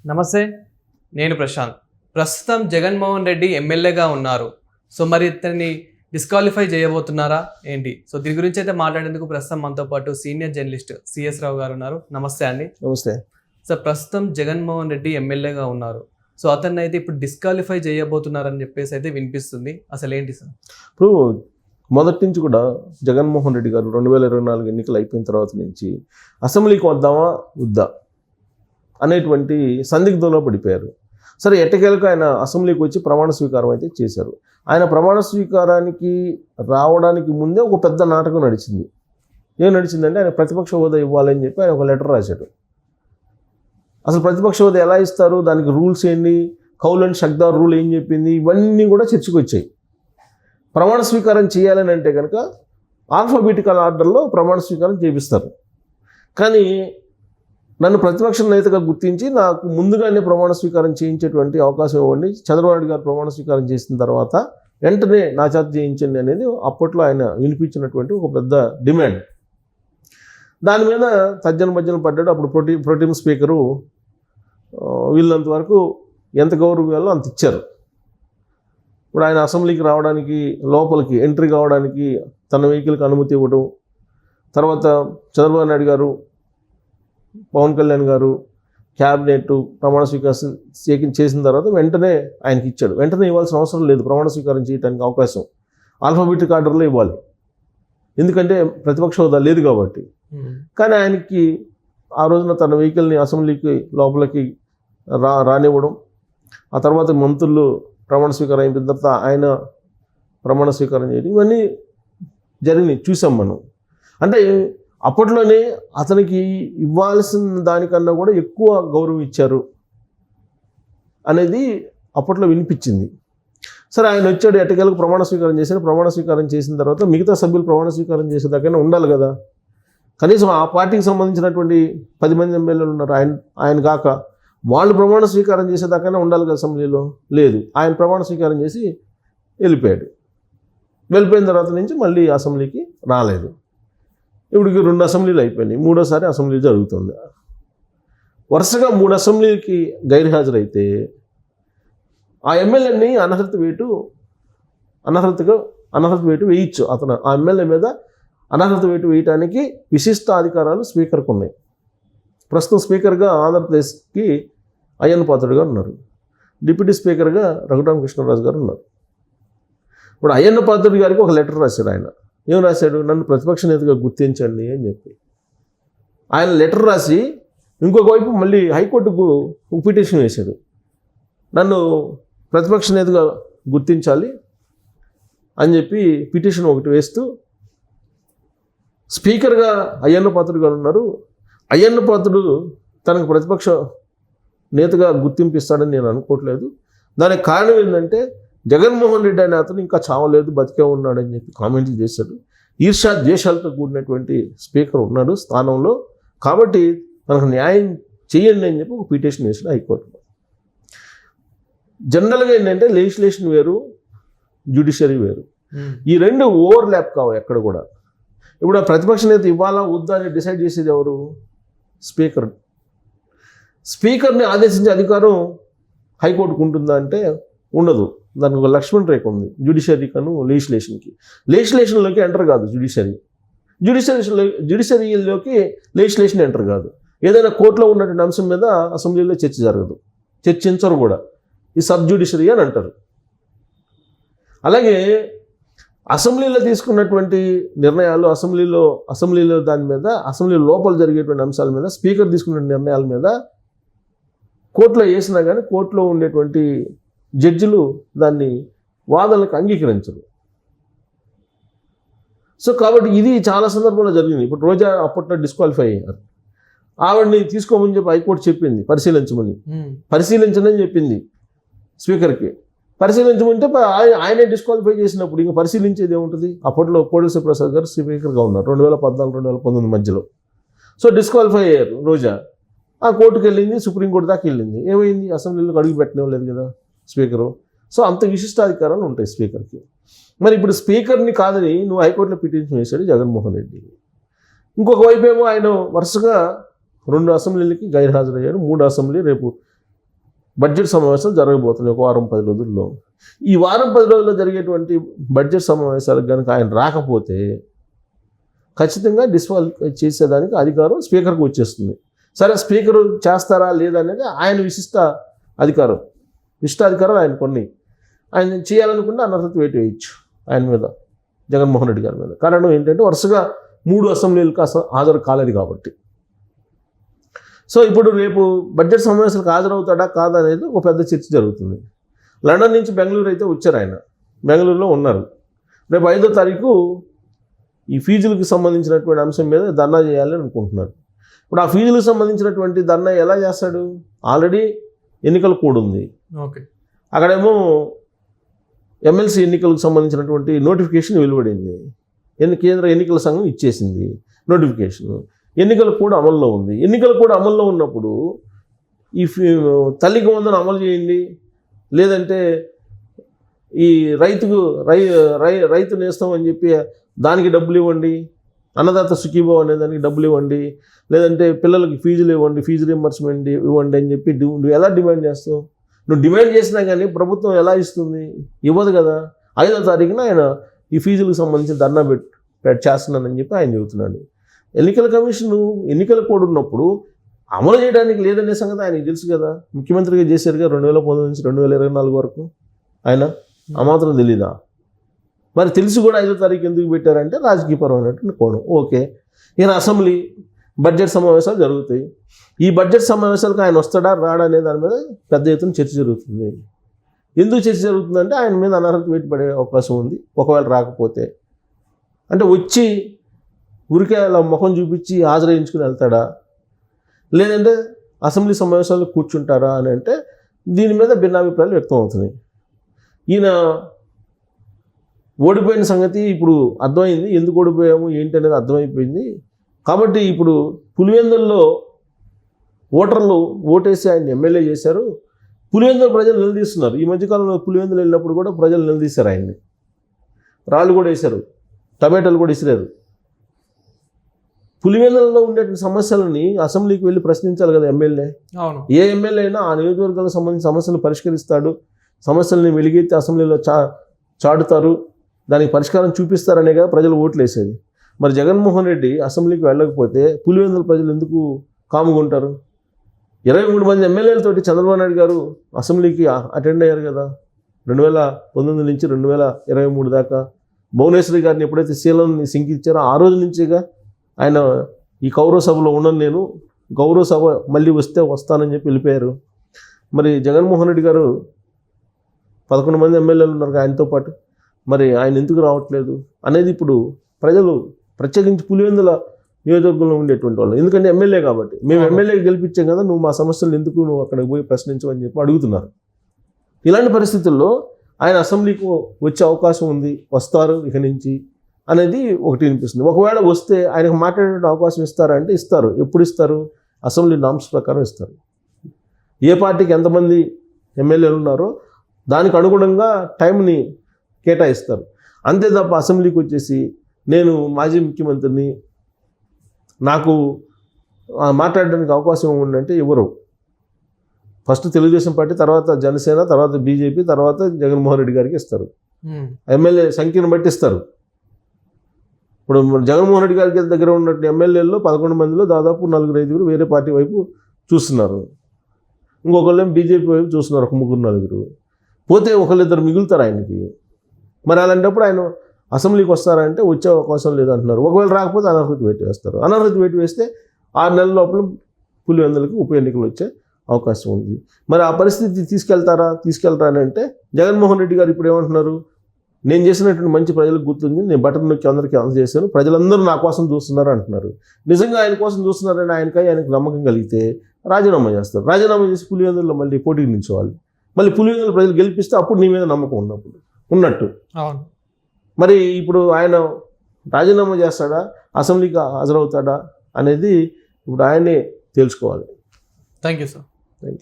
నమస్తే, నేను ప్రశాంత్. ప్రస్తుతం జగన్మోహన్ రెడ్డి ఎమ్మెల్యేగా ఉన్నారు. సో మరి ఇతన్ని డిస్క్వాలిఫై చేయబోతున్నారా ఏంటి? సో దీని గురించి అయితే మాట్లాడేందుకు ప్రస్తుతం మనతో పాటు సీనియర్ జర్నలిస్ట్ సిఎస్ రావు గారు ఉన్నారు. నమస్తే అండి. నమస్తే. సో ప్రస్తుతం జగన్మోహన్ రెడ్డి ఎమ్మెల్యేగా ఉన్నారు. సో అతన్ని అయితే ఇప్పుడు డిస్క్వాలిఫై చేయబోతున్నారని చెప్పేసి అయితే వినిపిస్తుంది. అసలు ఏంటి సార్? ఇప్పుడు మొదటి నుంచి కూడా జగన్మోహన్ రెడ్డి గారు 2024 ఎన్నికలు అయిపోయిన తర్వాత నుంచి అసెంబ్లీకి వద్దామా వద్దా అనేటువంటి సందిగ్ధంలో పడిపోయారు. సరే, ఎట్టకేలకు ఆయన అసెంబ్లీకి వచ్చి ప్రమాణ స్వీకారం అయితే చేశారు. ఆయన ప్రమాణ స్వీకారానికి రావడానికి ముందే ఒక పెద్ద నాటకం నడిచింది. ఏం నడిచిందంటే, ఆయన ప్రతిపక్ష హోదా ఇవ్వాలని చెప్పి ఆయన ఒక లెటర్ రాశాడు. అసలు ప్రతిపక్ష హోదా ఎలా ఇస్తారు, దానికి రూల్స్ ఏంటి, కౌల్ అండ్ షక్దార్ రూల్ ఏం చెప్పింది, ఇవన్నీ కూడా చర్చకు వచ్చాయి. ప్రమాణ స్వీకారం చేయాలని అంటే కనుక ఆల్ఫాబెటికల్ ఆర్డర్లో ప్రమాణ స్వీకారం చేపిస్తారు. కానీ నన్ను ప్రతిపక్ష నేతగా గుర్తించి నాకు ముందుగానే ప్రమాణ స్వీకారం చేయించేటువంటి అవకాశం ఇవ్వండి, చంద్రబాబు నాయుడు గారు ప్రమాణ స్వీకారం చేసిన తర్వాత వెంటనే నా చేత చేయించండి అనేది అప్పట్లో ఆయన వినిపించినటువంటి ఒక పెద్ద డిమాండ్. దాని మీద తర్జన భర్జన పడ్డాడు. అప్పుడు ప్రోటీమ్ స్పీకరు వీళ్ళంత వరకు ఎంత గౌరవం ఇవ్వాలో అంత ఇచ్చారు. ఇప్పుడు ఆయన అసెంబ్లీకి రావడానికి, లోపలికి ఎంట్రీ కావడానికి తన వెహికల్కి అనుమతి ఇవ్వడం, తర్వాత చంద్రబాబు నాయుడు గారు, పవన్ కళ్యాణ్ గారు క్యాబినెట్ ప్రమాణ స్వీకారం చేసిన తర్వాత వెంటనే ఆయనకి ఇచ్చాడు. వెంటనే ఇవ్వాల్సిన అవసరం లేదు, ప్రమాణ స్వీకారం చేయడానికి అవకాశం ఆల్ఫాబెటిక్ ఆర్డర్లో ఇవ్వాలి, ఎందుకంటే ప్రతిపక్ష హోదా లేదు కాబట్టి. కానీ ఆయనకి ఆ రోజున తన వెహికల్ని అసెంబ్లీకి లోపలికి రానివ్వడం, ఆ తర్వాత మంత్రులు ప్రమాణ స్వీకారం అయిన తర్వాత ఆయన ప్రమాణ స్వీకారం చేయడం, ఇవన్నీ జరిగినాయి, చూసాం మనం. అంటే అప్పట్లోనే అతనికి ఇవ్వాల్సిన దానికన్నా కూడా ఎక్కువ గౌరవం ఇచ్చారు అనేది అప్పట్లో వినిపించింది. సరే, ఆయన వచ్చాడు, ఎట్టకేలకు ప్రమాణ స్వీకారం చేశాడు. ప్రమాణ స్వీకారం చేసిన తర్వాత మిగతా సభ్యులు ప్రమాణ స్వీకారం చేసేదాకైనా ఉండాలి కదా. కనీసం ఆ పార్టీకి సంబంధించినటువంటి 10 మంది ఎమ్మెల్యేలు ఉన్నారు, ఆయన కాక వాళ్ళు ప్రమాణ స్వీకారం చేసేదాకైనా ఉండాలి కదా అసెంబ్లీలో. లేదు, ఆయన ప్రమాణ స్వీకారం చేసి వెళ్ళిపోయిన తర్వాత నుంచి మళ్ళీ అసెంబ్లీకి రాలేదు. ఇప్పటికి 2 అసెంబ్లీలు అయిపోయినాయి, 3వసారి అసెంబ్లీ జరుగుతుంది. వరుసగా 3 అసెంబ్లీకి గైర్హాజరైతే ఆ ఎమ్మెల్యేని అనర్హత వేటు వేయచ్చు. అతను ఆ ఎమ్మెల్యే మీద అనర్హత వేటు వేయటానికి విశిష్ట అధికారాలు స్పీకర్కి ఉన్నాయి. ప్రస్తుతం స్పీకర్గా ఆంధ్రప్రదేశ్కి అయ్యన్న పాత్రుడు గారు ఉన్నారు, డిప్యూటీ స్పీకర్గా రఘురామకృష్ణరాజు గారు ఉన్నారు. ఇప్పుడు అయ్యన్న పాత్రుడు గారికి ఒక లెటర్ రాశాడు. ఆయన ఏం రాశాడు, నన్ను ప్రతిపక్ష నేతగా గుర్తించండి అని చెప్పి ఆయన లెటర్ రాసి ఇంకొక వైపు మళ్ళీ హైకోర్టుకు పిటిషన్ వేశాడు. నన్ను ప్రతిపక్ష నేతగా గుర్తించాలి అని చెప్పి పిటిషన్ ఒకటి వేస్తూ, స్పీకర్గా అయ్యన్న పాత్రుడు గారు ఉన్నారు, అయ్యన్న పాత్రుడు తనకు ప్రతిపక్ష నేతగా గుర్తింపు ఇస్తాడని నేను అనుకోవట్లేదు. దానికి కారణం ఏంటంటే జగన్మోహన్ రెడ్డి అనే అతను ఇంకా చావలేదు, బతికే ఉన్నాడని చెప్పి కామెంట్లు చేశాడు. ఈర్ష్యా ద్వేషాలతో కూడినటువంటి స్పీకర్ ఉన్నాడు స్థానంలో, కాబట్టి తనకు న్యాయం చేయండి అని చెప్పి ఒక పిటిషన్ వేసిన హైకోర్టులో. జనరల్గా ఏంటంటే లెజిస్లేషన్ వేరు, జ్యుడిషియరీ వేరు. ఈ రెండు ఓవర్లాప్ కావు ఎక్కడ కూడా. ఇప్పుడు ఆ ప్రతిపక్ష నేత ఇవ్వాలా వద్దా అని డిసైడ్ చేసేది ఎవరు? స్పీకర్. స్పీకర్ని ఆదేశించే అధికారం హైకోర్టుకు ఉంటుందా అంటే ఉండదు. దానికి ఒక లక్ష్మణ్ రేఖ ఉంది జ్యుడిషియరీ కను లెజిస్లేషన్కి. లెజిస్లేషన్లోకి ఎంటర్ కాదు జ్యుడిషియరీలోకి లెజిస్లేషన్ ఎంటర్ కాదు. ఏదైనా కోర్టులో ఉన్నటువంటి అంశం మీద అసెంబ్లీలో చర్చ జరగదు, చర్చించరు కూడా. ఈ సబ్ జ్యుడిషియరీ అని అంటారు. అలాగే అసెంబ్లీలో తీసుకున్నటువంటి నిర్ణయాలు, అసెంబ్లీలో దాని మీద, అసెంబ్లీ లోపల జరిగేటువంటి అంశాల మీద స్పీకర్ తీసుకున్న నిర్ణయాల మీద కోర్టులో వేసినా కానీ కోర్టులో ఉండేటువంటి జడ్జిలు దాన్ని వాదనలకు అంగీకరించరు. సో కాబట్టి ఇది చాలా సందర్భంలో జరిగింది. ఇప్పుడు రోజా అప్పట్లో డిస్క్వాలిఫై అయ్యారు. ఆవిడని తీసుకోమని చెప్పి హైకోర్టు చెప్పింది, పరిశీలించని చెప్పింది స్పీకర్కి. పరిశీలించమంటే ఆయనే డిస్క్వాలిఫై చేసినప్పుడు ఇంకా పరిశీలించేది ఏముంటుంది? అప్పట్లో పోలీసు ప్రసాద్ గారు స్పీకర్గా ఉన్నారు 2014-2019 మధ్యలో. సో డిస్క్వాలిఫై అయ్యారు రోజా. ఆ కోర్టుకు వెళ్ళింది, సుప్రీంకోర్టు దాకా వెళ్ళింది. ఏమైంది? అసెంబ్లీలోకి అడుగు పెట్టడం లేదు కదా స్పీకరు. సో అంత విశిష్టాధికారాలు ఉంటాయి స్పీకర్కి. మరి ఇప్పుడు స్పీకర్ని కాదని నువ్వు హైకోర్టులో పిటిషన్ వేశాడు జగన్మోహన్ రెడ్డి. ఇంకొక వైపు ఏమో ఆయన వరుసగా 2 అసెంబ్లీలకి గైర్హాజరయ్యారు. 3 అసెంబ్లీ రేపు బడ్జెట్ సమావేశాలు జరగబోతున్నాయి ఒక వారం 10 రోజుల్లో. ఈ వారం 10 రోజుల్లో జరిగేటువంటి బడ్జెట్ సమావేశాలకు కనుక ఆయన రాకపోతే ఖచ్చితంగా డిస్క్వాలిఫై చేసేదానికి అధికారం స్పీకర్కి వచ్చేస్తుంది. సరే, స్పీకర్ చేస్తారా లేదా అనేది ఆయన విశిష్టాధికారాలు ఆయన కొన్ని. ఆయన చేయాలనుకుంటే అనర్హత వేటు వేయచ్చు ఆయన మీద, జగన్మోహన్ రెడ్డి గారి మీద. కారణం ఏంటంటే వరుసగా 3 అసెంబ్లీలకు హాజరు కాలేదు కాబట్టి. సో ఇప్పుడు రేపు బడ్జెట్ సమావేశాలకు హాజరవుతాడా కాదా అనేది ఒక పెద్ద చర్చ జరుగుతుంది. లండన్ నుంచి బెంగళూరు అయితే వచ్చారు, ఆయన బెంగళూరులో ఉన్నారు. రేపు 5వ తారీఖు ఈ ఫీజులకు సంబంధించినటువంటి అంశం మీద ధర్నా చేయాలని అనుకుంటున్నారు. ఇప్పుడు ఆ ఫీజులకు సంబంధించినటువంటి ధర్నా ఎలా చేస్తాడు? ఆల్రెడీ ఎన్నికల కోడ్ ఉంది. ఓకే, అక్కడేమో ఎమ్మెల్సీ ఎన్నికలకు సంబంధించినటువంటి నోటిఫికేషన్ వెలువడింది. కేంద్ర ఎన్నికల సంఘం ఇచ్చేసింది నోటిఫికేషన్. ఎన్నికల కోడ్ అమల్లో ఉంది. ఎన్నికల కోడ్ అమల్లో ఉన్నప్పుడు ఈ తల్లికి వందన అమలు చేయండి, లేదంటే ఈ రైతు నేస్తాం అని చెప్పి దానికి డబ్బులు ఇవ్వండి, అన్నదాత సుఖీభావ అనే దానికి డబ్బులు ఇవ్వండి, లేదంటే పిల్లలకి ఫీజులు ఇవ్వండి, ఫీజు రీంబర్స్మెంట్ ఇవ్వండి అని చెప్పి నువ్వు ఎలా డిమాండ్ చేస్తావు? నువ్వు డిమాండ్ చేసినా కానీ ప్రభుత్వం ఎలా ఇస్తుంది? ఇవ్వదు కదా. 5వ తారీఖున ఆయన ఈ ఫీజులకు సంబంధించి ధర్నా చేస్తున్నానని చెప్పి ఆయన చెబుతున్నాడు. ఎన్నికల కమిషన్ ఎన్నికల కోడ్ ఉన్నప్పుడు అమలు చేయడానికి లేదనే సంగతి ఆయనకు తెలుసు కదా. ముఖ్యమంత్రిగా చేశారుగా 2019 నుంచి 2024 వరకు. ఆయన ఆ మాత్రం తెలీదా? మరి తెలిసి కూడా 5వ తారీఖు ఎందుకు పెట్టారంటే రాజకీయపరమైనటువంటి కోణం. ఓకే, ఈయన అసెంబ్లీ బడ్జెట్ సమావేశాలు జరుగుతాయి. ఈ బడ్జెట్ సమావేశాలకు ఆయన వస్తాడా రాడా అనే దాని మీద పెద్ద ఎత్తున చర్చ జరుగుతుంది. ఎందుకు చర్చ జరుగుతుందంటే ఆయన మీద అనర్హత వేటు పడే అవకాశం ఉంది ఒకవేళ రాకపోతే. అంటే వచ్చి ఊరికే అలా ముఖం చూపించి హాజరేయించుకుని వెళ్తాడా, లేదంటే అసెంబ్లీ సమావేశాల్లో కూర్చుంటారా అని అంటే దీని మీద భిన్నాభిప్రాయాలు వ్యక్తం అవుతున్నాయి. ఈయన ఓడిపోయిన సంగతి ఇప్పుడు అర్థమైంది, ఎందుకు ఓడిపోయాము ఏంటి అనేది అర్థమైపోయింది. కాబట్టి ఇప్పుడు పులివెందుల్లో ఓటర్లు ఓటేసి ఆయన ఎమ్మెల్యే చేశారు. పులివెందుల ప్రజలు నిలదీస్తున్నారు. ఈ మధ్యకాలంలో పులివెందులు వెళ్ళినప్పుడు కూడా ప్రజలు నిలదీశారు ఆయన్ని. రాళ్ళు కూడా వేశారు, టమాటాలు కూడా ఇసిరారు. పులివెందులలో ఉండేటువంటి సమస్యలని అసెంబ్లీకి వెళ్ళి ప్రశ్నించాలి కదా ఎమ్మెల్యే. అవును, ఏ ఎమ్మెల్యే అయినా ఆ నియోజకవర్గాలకు సంబంధించిన సమస్యలను పరిష్కరిస్తాడు, సమస్యల్ని వెలిగెత్తి అసెంబ్లీలో చాటుతారు, దానికి పరిష్కారం చూపిస్తారనే కదా ప్రజలు ఓట్లు వేసేది. మరి జగన్మోహన్ రెడ్డి అసెంబ్లీకి వెళ్ళకపోతే పులివెందుల ప్రజలు ఎందుకు కాముగుంటారు? 23 మంది ఎమ్మెల్యేలతోటి చంద్రబాబు నాయుడు గారు అసెంబ్లీకి అటెండ్ అయ్యారు కదా 2019 నుంచి 2023 దాకా. భువనేశ్వరి గారిని ఎప్పుడైతే శీలంని సింకిచ్చారో ఆ రోజు నుంచిగా ఆయన ఈ కౌరవ సభలో ఉండను, నేను గౌరవ సభ మళ్ళీ వస్తే వస్తానని చెప్పి వెళ్ళిపోయారు. మరి జగన్మోహన్ రెడ్డి గారు 11 మంది ఎమ్మెల్యేలు ఉన్నారు ఆయనతో పాటు. మరి ఆయన ఎందుకు రావట్లేదు అనేది ఇప్పుడు ప్రజలు, ప్రత్యేకించి పులివెందుల నియోజకవర్గంలో ఉండేటువంటి వాళ్ళు, ఎందుకంటే ఎమ్మెల్యే కాబట్టి మేము ఎమ్మెల్యేకి గెలిపించాం కదా, నువ్వు మా సమస్యలు ఎందుకు నువ్వు అక్కడికి పోయి ప్రశ్నించవని చెప్పి అడుగుతున్నారు. ఇలాంటి పరిస్థితుల్లో ఆయన అసెంబ్లీకి వచ్చే అవకాశం ఉంది, వస్తారు ఇక నుంచి అనేది ఒకటి వినిపిస్తుంది. ఒకవేళ వస్తే ఆయనకు మాట్లాడే అవకాశం ఇస్తారంటే ఇస్తారు. ఎప్పుడు ఇస్తారు? అసెంబ్లీ నామ్స్ ప్రకారం ఇస్తారు. ఏ పార్టీకి ఎంతమంది ఎమ్మెల్యేలు ఉన్నారో దానికి అనుగుణంగా టైంని కేటాయిస్తారు. అంతే తప్ప అసెంబ్లీకి వచ్చేసి నేను మాజీ ముఖ్యమంత్రిని, నాకు మాట్లాడడానికి అవకాశం ఉందంటే ఎవరు? ఫస్ట్ తెలుగుదేశం పార్టీ, తర్వాత జనసేన, తర్వాత బీజేపీ, తర్వాత జగన్మోహన్ రెడ్డి గారికి ఇస్తారు. ఎమ్మెల్యే సంఖ్యను బట్టి ఇస్తారు. ఇప్పుడు జగన్మోహన్ రెడ్డి గారికి దగ్గర ఉన్నట్టు ఎమ్మెల్యేల్లో 11 మందిలో దాదాపు 4-5 వేరే పార్టీ వైపు చూస్తున్నారు. ఇంకొకళ్ళేమో బీజేపీ వైపు చూస్తున్నారు, ఒక 3-4. పోతే ఒకళ్ళిద్దరు మిగులుతారు ఆయనకి. మరి అలాంటప్పుడు ఆయన అసెంబ్లీకి వస్తారంటే వచ్చే అవకాశం లేదంటున్నారు. ఒకవేళ రాకపోతే అనర్హత వేటు వేస్తారు. అనర్హత వేటు వేస్తే 6 నెలల లోపల పులివెందులకు ఉప ఎన్నికలు వచ్చే అవకాశం ఉంది. మరి ఆ పరిస్థితి తీసుకెళ్తారా అని అంటే జగన్మోహన్ రెడ్డి గారు ఇప్పుడు ఏమంటున్నారు? నేను చేసినటువంటి మంచి ప్రజలకు గుర్తుంది, నేను బటన్ నొక్కి అందరికీ అందజేశాను, ప్రజలందరూ నా కోసం చూస్తున్నారు అంటున్నారు. నిజంగా ఆయన కోసం చూస్తున్నారని ఆయనకు నమ్మకం కలిగితే రాజీనామా చేస్తారు. రాజీనామా చేసి పులివెందుల్లో మళ్ళీ పోటీకి నిల్చోవాలి. మళ్ళీ పులివెందులు ప్రజలు గెలిపిస్తే అప్పుడు నీ మీద నమ్మకం ఉన్నట్టు. అవును. మరి ఇప్పుడు ఆయన రాజీనామా చేస్తాడా, అసెంబ్లీకి హాజరవుతాడా అనేది ఇప్పుడు ఆయనే తెలుసుకోవాలి. Thank you sir.